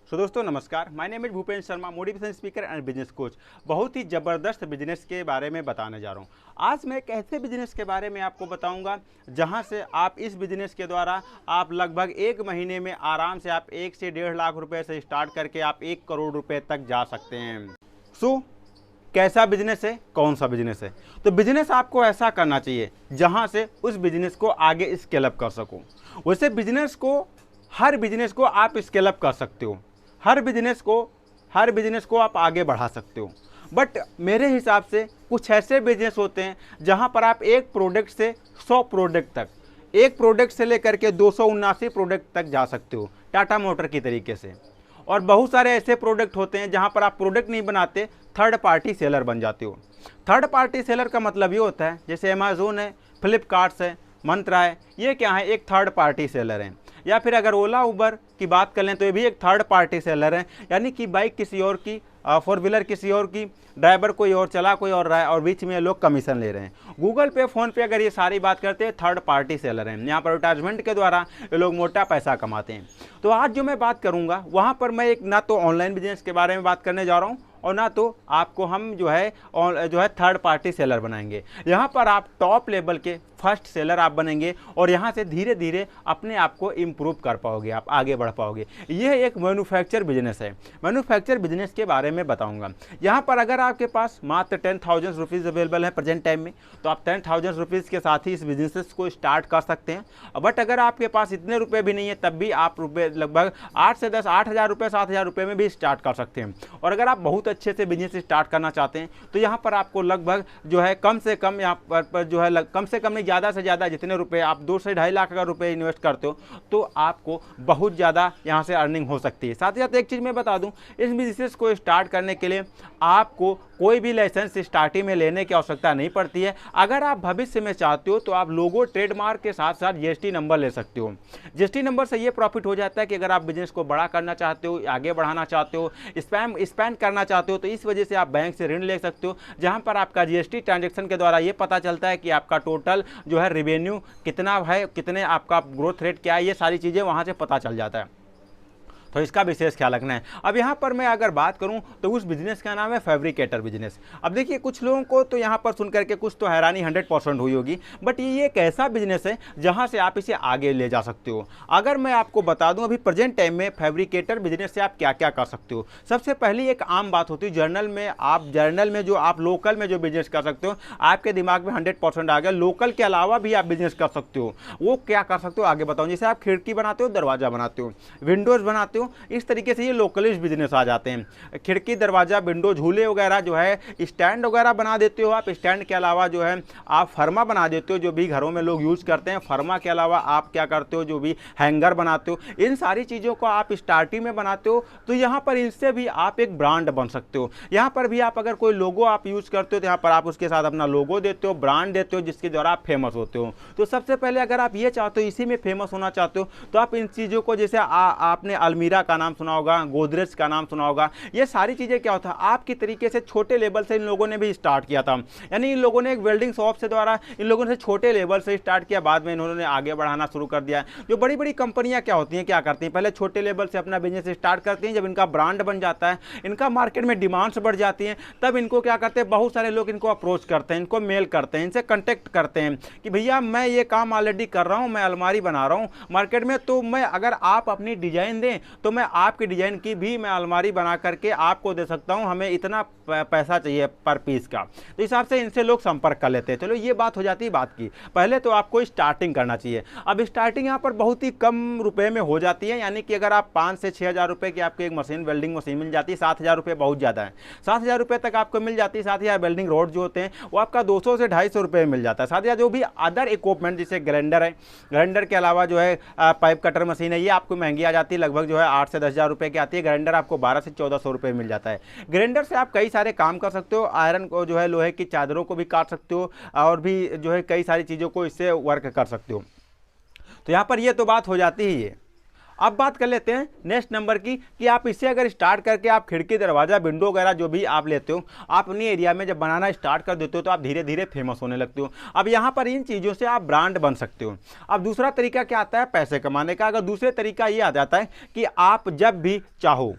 सो दोस्तों नमस्कार, my name is Bhupendra Sharma, motivation speaker and business coach. बहुत ही ज़बरदस्त बिजनेस के बारे में बताने जा रहा हूँ। आज मैं एक ऐसे बिजनेस के बारे में आपको बताऊंगा जहां से आप इस बिजनेस के द्वारा आप लगभग 1 महीने में आराम से आप 1 से 1.5 लाख रुपए से स्टार्ट करके आप 1 करोड़ रुपए तक जा सकते हैं। सो कैसा बिजनेस है, कौन सा बिजनेस है? तो बिजनेस आपको ऐसा करना चाहिए जहां से उस बिजनेस को आगे स्केल अप कर सको। वैसे हर बिजनेस को आप स्केल अप कर सकते हो, हर बिजनेस को आप आगे बढ़ा सकते हो। बट मेरे हिसाब से कुछ ऐसे बिजनेस होते हैं जहां पर आप एक प्रोडक्ट से 100 प्रोडक्ट तक, एक प्रोडक्ट से लेकर के 279 प्रोडक्ट तक जा सकते हो, टाटा मोटर की तरीके से। और बहुत सारे ऐसे प्रोडक्ट होते हैं जहां पर आप प्रोडक्ट नहीं बनाते, थर्ड पार्टी सेलर बन जाते हो। थर्ड पार्टी सेलर का मतलब ये होता है, जैसे अमेजोन है, फ्लिपकार्ट्स है, मंत्रा है, ये क्या है? एक थर्ड पार्टी सेलर है। या फिर अगर ओला उबर की बात कर लें तो ये भी एक थर्ड पार्टी सेलर है, यानी कि बाइक किसी और की, 4 व्हीलर किसी और की, ड्राइवर कोई और चला कोई और रहा है और बीच में लोग कमीशन ले रहे हैं। गूगल पे, फ़ोन पे अगर ये सारी बात करते हैं, थर्ड पार्टी सेलर हैं। यहाँ पर एडवर्टाइजमेंट के द्वारा ये लोग मोटा पैसा कमाते हैं। तो आज जो मैं बात करूँगा वहाँ पर मैं एक ना तो ऑनलाइन बिजनेस के बारे में बात करने जा रहा हूँ और ना तो आपको हम जो है थर्ड पार्टी सेलर बनाएंगे। यहाँ पर आप टॉप लेवल के फर्स्ट सेलर आप बनेंगे और यहाँ से धीरे धीरे अपने आप को इम्प्रूव कर पाओगे, आप आगे बढ़ पाओगे। यह एक मैन्युफैक्चर बिजनेस है। मैन्युफैक्चर बिजनेस के बारे में बताऊंगा। यहाँ पर अगर आपके पास मात्र 10,000 रुपीज़ अवेलेबल है प्रेजेंट टाइम में, तो आप 10,000 रुपीज़ के साथ ही इस बिजनेस को स्टार्ट कर सकते हैं। बट अगर आपके पास इतने रुपए भी नहीं है, तब भी आप रुपये लगभग 8 हज़ार रुपये 7,000 रुपये में भी स्टार्ट कर सकते हैं। और अगर आप बहुत अच्छे से बिजनेस स्टार्ट करना चाहते हैं तो यहाँ पर आपको लगभग जो है कम से कम यहाँ पर जो है कम से कम नहीं, ज़्यादा से ज़्यादा जितने रुपए आप 2 से 2.5 लाख अगर रुपए इन्वेस्ट करते हो तो आपको बहुत ज़्यादा यहाँ से अर्निंग हो सकती है। साथ ही साथ एक चीज़ मैं बता दूँ, इस बिजनेस को स्टार्ट करने के लिए आपको कोई भी लाइसेंस स्टार्टिंग में लेने की आवश्यकता नहीं पड़ती है। अगर आप भविष्य में चाहते हो तो आप लोगो, ट्रेडमार्क के साथ साथ जीएसटी नंबर ले सकते हो। जीएसटी नंबर से ये प्रॉफिट हो जाता है कि अगर आप बिजनेस को बड़ा करना चाहते हो, आगे बढ़ाना चाहते हो, स्पैन करना चाहते हो, तो इस वजह से आप बैंक से ऋण ले सकते हो, जहां पर आपका जीएसटी ट्रांजैक्शन के द्वारा ये पता चलता है कि आपका टोटल जो है रेवेन्यू कितना है, कितने आपका ग्रोथ रेट क्या है, ये सारी चीज़ें वहां से पता चल जाता है। तो इसका विशेष ख्याल रखना है। अब यहाँ पर मैं अगर बात करूँ तो उस बिजनेस का नाम है फैब्रिकेटर बिजनेस। अब देखिए, कुछ लोगों को तो यहाँ पर सुन करके कुछ तो हैरानी 100% हुई होगी, बट ये एक ऐसा बिजनेस है जहाँ से आप इसे आगे ले जा सकते हो। अगर मैं आपको बता दूँ अभी प्रेजेंट टाइम में फैब्रिकेटर बिजनेस से आप क्या क्या कर सकते हो। सबसे पहले एक आम बात होती है, जर्नल में जो आप लोकल में जो बिजनेस कर सकते हो, आपके दिमाग में 100% आ गया। लोकल के अलावा भी आप बिजनेस कर सकते हो। वो क्या कर सकते हो आगे बताऊँ। जैसे आप खिड़की बनाते हो, दरवाजा बनाते हो, विंडोज़ बनाते हो, इस तरीके से ये लोकलिस्ट बिजनेस आ जाते हैं। खिड़की, दरवाजा, विंडो, झूले वगैरह जो है, स्टैंड वगैरह बना देते हो आप। स्टैंड के अलावा जो है आप फर्मा बना देते हो, जो भी घरों में लोग यूज़ करते हैं। फर्मा के अलावा आप क्या करते हो, जो भी हैंगर बनाते हो, इन सारी चीज़ों को आप स्टार्टिंग में बनाते हो। तो यहाँ पर इनसे भी आप एक ब्रांड बन सकते हो। यहाँ पर भी आप अगर कोई लोगो आप यूज़ करते हो तो यहाँ पर आप उसके साथ अपना लोगो देते हो, ब्रांड देते हो, जिसके द्वारा आप फेमस होते हो। तो सबसे पहले अगर आप ये चाहते हो, इसी में फेमस होना चाहते हो, तो आप इन चीज़ों को, जैसे आपने अलमीरा का नाम सुना होगा, गोदरेज का नाम सुना होगा, ये सारी चीजें क्या होता है, आपकी तरीके से छोटे लेवल से इन लोगों ने भी स्टार्ट किया था। यानी इन लोगों ने एक वेल्डिंग शॉप से द्वारा इन लोगों ने छोटे लेवल से स्टार्ट किया, बाद में इन्होंने आगे बढ़ाना शुरू कर दिया। जो बड़ी बड़ी कंपनियां क्या होती हैं, क्या करती हैं, पहले छोटे लेवल से अपना बिजनेस स्टार्ट करती हैं। जब इनका ब्रांड बन जाता है, इनका मार्केट में डिमांड्स बढ़ जाती हैं, तब इनको क्या करते हैं, बहुत सारे लोग इनको अप्रोच करते हैं, इनको मेल करते हैं, इनसे कॉन्टेक्ट करते हैं कि भैया मैं ये काम ऑलरेडी कर रहा हूँ, मैं अलमारी बना रहा हूँ मार्केट में, तो मैं अगर आप अपनी डिजाइन दें तो मैं आपकी डिजाइन की भी मैं अलमारी बना करके आपको दे सकता हूं, हमें इतना पैसा चाहिए पर पीस का। तो इस हिसाब से इनसे लोग संपर्क कर लेते हैं। चलो, ये बात हो जाती है बात की। पहले तो आपको स्टार्टिंग करना चाहिए। अब स्टार्टिंग यहाँ पर बहुत ही कम रुपए में हो जाती है, यानी कि अगर आप 5 से 6 हज़ार रुपये की आपको एक मशीन, वेल्डिंग मशीन मिल जाती है। 7,000 रुपये बहुत ज़्यादा है, 7,000 रुपये तक आपको मिल जाती है। 7,000 वेल्डिंग रोड जो होते हैं वो आपका 200 से 250 रुपये में मिल जाता है। 7,000 जो भी अदर इक्विपमेंट, जैसे ग्राइंडर है, ग्राइंडर के अलावा जो है पाइप कटर मशीन है, ये आपको महंगी आ जाती है, लगभग जो है 8 से 10 हज़ार रुपये की आती है। ग्राइंडर आपको 12 से 1400 रुपये मिल जाता है। ग्राइंडर से आप कई सारे काम कर सकते हो। आयरन को जो है, लोहे की चादरों को भी काट सकते हो और भी जो है कई सारी चीज़ों को इससे वर्क कर सकते हो। तो यहाँ पर ये तो बात हो जाती ही है। अब बात कर लेते हैं नेक्स्ट नंबर की कि आप इससे अगर स्टार्ट करके आप खिड़की दरवाजा विंडो वगैरह जो भी आप लेते हो, आप अपनी एरिया में जब बनाना स्टार्ट कर देते हो तो आप धीरे धीरे फेमस होने लगते हो। अब यहाँ पर इन चीज़ों से आप ब्रांड बन सकते हो। अब दूसरा तरीका क्या आता है पैसे कमाने का। अगर दूसरे तरीका ये आ जाता है कि आप जब भी चाहो,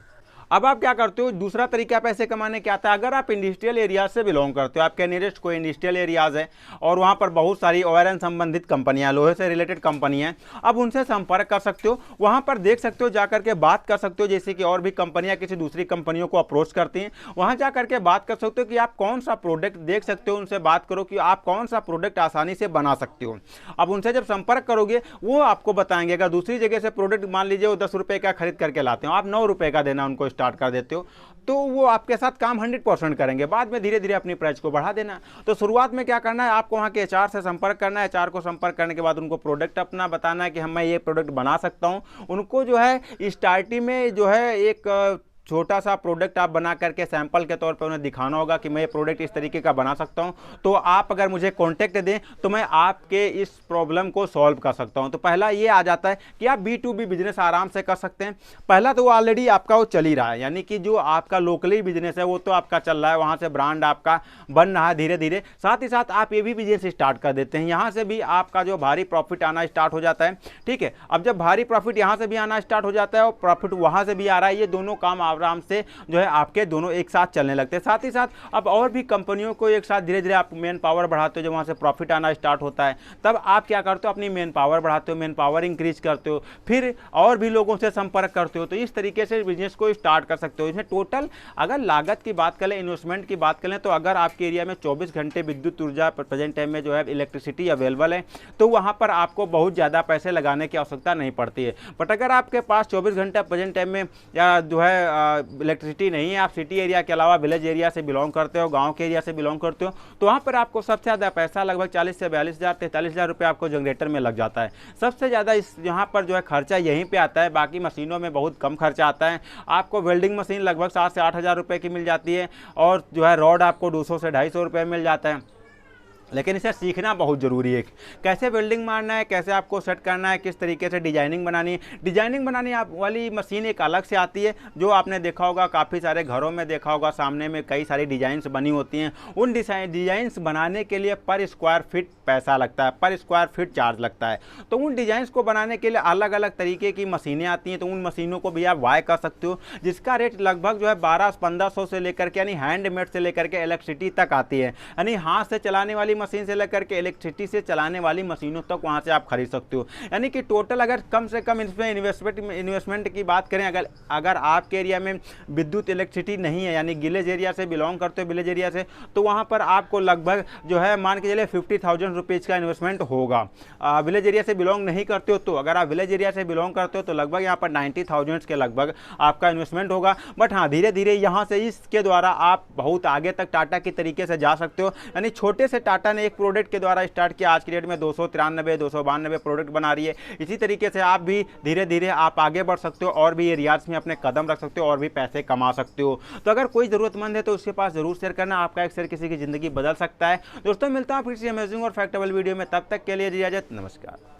अब आप क्या करते हो, दूसरा तरीका पैसे कमाने क्या आता है। अगर आप इंडस्ट्रियल एरिया से बिलोंग करते हो, आपके नियरेस्ट कोई इंडस्ट्रियल एरियाज है और वहाँ पर बहुत सारी आयरन संबंधित कंपनियाँ, लोहे से रिलेटेड कंपनियाँ हैं, अब उनसे संपर्क कर सकते हो। वहाँ पर देख सकते हो, जा करके बात कर सकते हो, जैसे कि और भी कंपनियाँ किसी दूसरी कंपनियों को अप्रोच करती हैं, वहाँ जा करके बात कर सकते हो कि आप कौन सा प्रोडक्ट देख सकते हो। उनसे बात करो कि आप कौन सा प्रोडक्ट आसानी से बना सकते हो। अब उनसे जब संपर्क करोगे वो आपको बताएंगे। अगर दूसरी जगह से प्रोडक्ट मान लीजिए वो 10 रुपये का खरीद करके लाते हो, आप 9 रुपये का देना उनको स्टार्ट कर देते हो, तो वो आपके साथ काम 100% करेंगे। बाद में धीरे धीरे अपनी प्राइस को बढ़ा देना। तो शुरुआत में क्या करना है, आपको वहाँ के एचआर से संपर्क करना है। एचआर को संपर्क करने के बाद उनको प्रोडक्ट अपना बताना है कि हम मैं ये प्रोडक्ट बना सकता हूँ। उनको जो है स्टार्टिंग में जो है एक छोटा सा प्रोडक्ट आप बना करके सैंपल के तौर पे उन्हें दिखाना होगा कि मैं ये प्रोडक्ट इस तरीके का बना सकता हूं, तो आप अगर मुझे कॉन्टैक्ट दें तो मैं आपके इस प्रॉब्लम को सॉल्व कर सकता हूं। तो पहला ये आ जाता है कि आप B2B बिजनेस आराम से कर सकते हैं। पहला तो वो ऑलरेडी आपका वो चल ही रहा है, यानी कि जो आपका लोकली बिजनेस है वो तो आपका चल रहा है, वहाँ से ब्रांड आपका बन रहा है धीरे धीरे। साथ ही साथ आप ये भी बिजनेस स्टार्ट कर देते हैं, यहाँ से भी आपका जो भारी प्रॉफिट आना स्टार्ट हो जाता है। ठीक है, अब जब भारी प्रॉफिट यहाँ से भी आना स्टार्ट हो जाता है और प्रॉफिट वहाँ से भी आ रहा है, ये दोनों काम आराम से जो है आपके दोनों एक साथ चलने लगते हैं। साथ ही साथ अब और भी कंपनियों को एक साथ धीरे धीरे आप मेन पावर बढ़ाते हो। जब वहाँ से प्रॉफिट आना स्टार्ट होता है तब आप क्या करते हो, अपनी मेन पावर बढ़ाते हो, मेन पावर इंक्रीज करते हो, फिर और भी लोगों से संपर्क करते हो। तो इस तरीके से बिजनेस को स्टार्ट कर सकते हो। इसमें टोटल अगर लागत की बात करें, इन्वेस्टमेंट की बात करें, तो अगर आपके एरिया में 24 घंटे विद्युत ऊर्जा प्रेजेंट टाइम में जो है इलेक्ट्रिसिटी अवेलेबल है, तो वहाँ पर आपको बहुत ज़्यादा पैसे लगाने की आवश्यकता नहीं पड़ती है। बट अगर आपके पास 24 घंटे प्रेजेंट टाइम में या जो है इलेक्ट्रिसिटी नहीं है, आप सिटी एरिया के अलावा विलेज एरिया से बिलोंग करते हो, गांव के एरिया से बिलोंग करते हो, तो वहाँ पर आपको सबसे ज़्यादा पैसा लगभग 40 से 42,000 43,000 रुपये आपको जनरेटर में लग जाता है। सबसे ज़्यादा इस यहाँ पर जो है खर्चा यहीं पे आता है। बाकी मशीनों में बहुत कम खर्चा आता है। आपको वेल्डिंग मशीन लगभग 7 से 8,000 रुपये की मिल जाती है और जो है रॉड आपको 200 से 250 रुपये मिल जाता है। लेकिन इसे सीखना बहुत ज़रूरी है, कैसे वेल्डिंग मारना है, कैसे आपको सेट करना है, किस तरीके से डिजाइनिंग बनानी है। डिजाइनिंग बनानी आप वाली मशीन एक अलग से आती है, जो आपने देखा होगा काफ़ी सारे घरों में देखा होगा, सामने में कई सारी डिजाइंस बनी होती हैं। उन डिजाइंस बनाने के लिए पर स्क्वायर फीट पैसा लगता है, पर स्क्वायर फीट चार्ज लगता है। तो उन डिजाइंस को बनाने के लिए अलग अलग तरीके की मशीनें आती हैं, तो उन मशीनों को भी आप बाय कर सकते हो, जिसका रेट लगभग जो है 1200-1500 से लेकर के, यानी हैंडमेड से लेकर के इलेक्ट्रिसिटी तक आती है, यानी हाथ से चलाने वाली मशीन से लेकर के इलेक्ट्रिसिटी से चलाने वाली मशीनों तक वहां से आप खरीद सकते हो। यानी कि टोटल अगर कम से कम इसमें इन्वेस्टमेंट की बात करें, अगर आपके एरिया में विद्युत इलेक्ट्रिसिटी नहीं है, यानी विलेज एरिया से बिलोंग करते हो, विलेज एरिया से, तो वहां पर आपको लगभग जो है मान के चलिए 50,000 रुपीज़ का इन्वेस्टमेंट होगा। विलेज एरिया से बिलोंग नहीं करते हो, तो अगर आप विलेज एरिया से बिलोंग करते हो तो लगभग यहाँ पर 90,000 के लगभग आपका इन्वेस्टमेंट होगा। बट हाँ, धीरे धीरे यहाँ से इसके द्वारा आप बहुत आगे तक टाटा की तरीके से जा सकते हो। यानी छोटे से टाटा ने एक प्रोडक्ट के द्वारा स्टार्ट किया, आज की डेट में 293 292 प्रोडक्ट बना रही है। इसी तरीके से आप भी धीरे धीरे आप आगे बढ़ सकते हो और भी एरियाज में अपने कदम रख सकते हो और भी पैसे कमा सकते हो। तो अगर कोई ज़रूरतमंद है तो उसके पास जरूर शेयर करना, आपका एक शेयर किसी की ज़िंदगी बदल सकता है। दोस्तों मिलता हूं फिर से अमेजिंग और फैक्टेबल वीडियो में, तब तक के लिए इजाजत, नमस्कार।